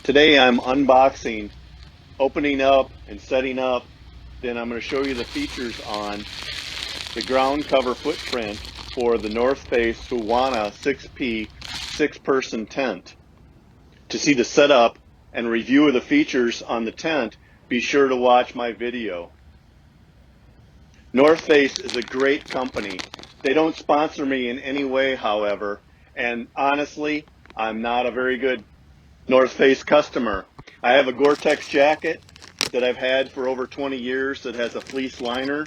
Today I'm unboxing, opening up and setting up, then I'm going to show you the features on the ground cover footprint for the North Face Wawona 6P 6-person tent. To see the setup and review of the features on the tent, be sure to watch my video. North Face is a great company. They don't sponsor me in any way, however, and honestly, I'm not a very good North Face customer. I have a Gore-Tex jacket that I've had for over 20 years that has a fleece liner.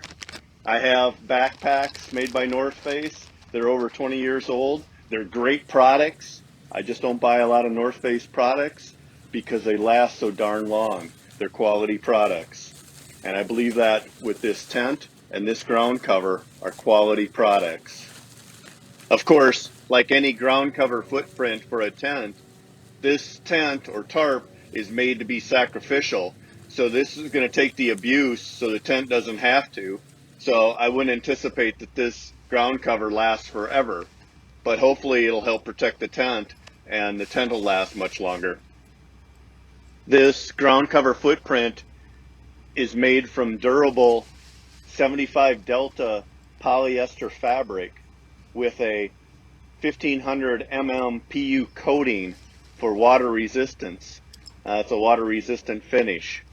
I have backpacks made by North Face. They're over 20 years old. They're great products. I just don't buy a lot of North Face products because they last so darn long. They're quality products. And I believe that with this tent and this ground cover are quality products. Of course, like any ground cover footprint for a tent, this tent or tarp is made to be sacrificial. So this is going to take the abuse so the tent doesn't have to. So I wouldn't anticipate that this ground cover lasts forever, but hopefully it'll help protect the tent and the tent will last much longer. This ground cover footprint is made from durable 75 Delta polyester fabric with a 1500 mm PU coating for water resistance. It's a water resistant finish.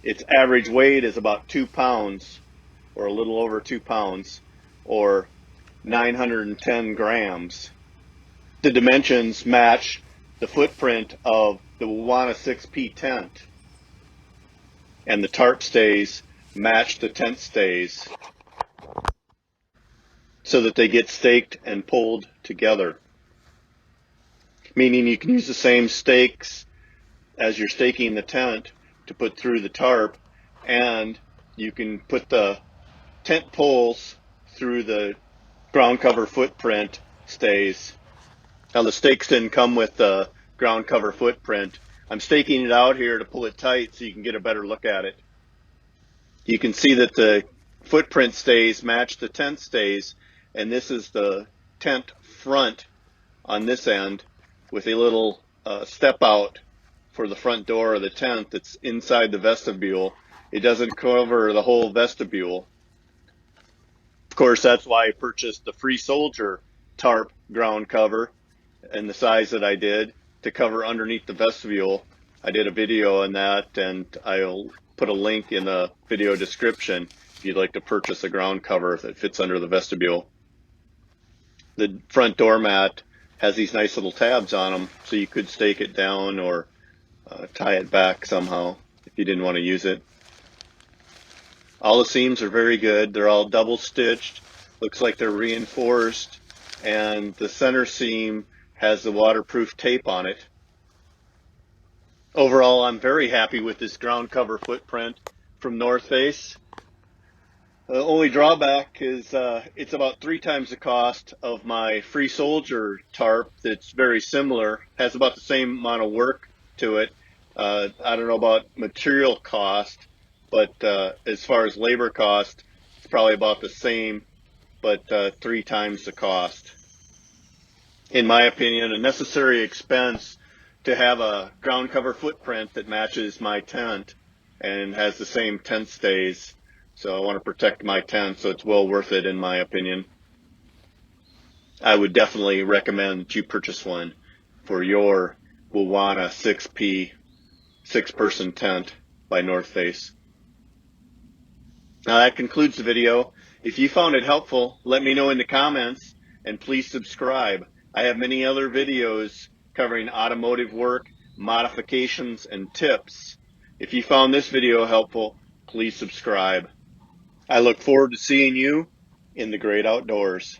Its average weight is about 2 pounds or a little over 2 pounds or 910 grams. The dimensions match the footprint of the Wawona 6P tent, and the tarp stays match the tent stays so that they get staked and pulled together. Meaning you can use the same stakes as you're staking the tent to put through the tarp, and you can put the tent poles through the ground cover footprint stays. Now the stakes didn't come with the ground cover footprint. I'm staking it out here to pull it tight so you can get a better look at it. You can see that the footprint stays match the tent stays, and this is the tent front on this end with a little step out for the front door of the tent that's inside the vestibule. It doesn't cover the whole vestibule. Of course, that's why I purchased the Free Soldier tarp ground cover in the size that I did to cover underneath the vestibule. I did a video on that, and I'll put a link in the video description if you'd like to purchase a ground cover that fits under the vestibule. The front doormat has these nice little tabs on them, so you could stake it down or tie it back somehow if you didn't want to use it. All the seams are very good. They're all double stitched. Looks like they're reinforced, and the center seam has the waterproof tape on it. Overall, I'm very happy with this ground cover footprint from North Face. The only drawback is it's about 3 times the cost of my Free Soldier tarp that's very similar, has about the same amount of work to it. I don't know about material cost, but as far as labor cost, it's probably about the same, but 3 times the cost. In my opinion, a necessary expense to have a ground cover footprint that matches my tent and has the same tent stays. So I want to protect my tent, so it's well worth it in my opinion. I would definitely recommend that you purchase one for your Wawona 6P 6-person tent by North Face. Now that concludes the video. If you found it helpful, let me know in the comments, and please subscribe. I have many other videos covering automotive work, modifications, and tips. If you found this video helpful, please subscribe. I look forward to seeing you in the great outdoors.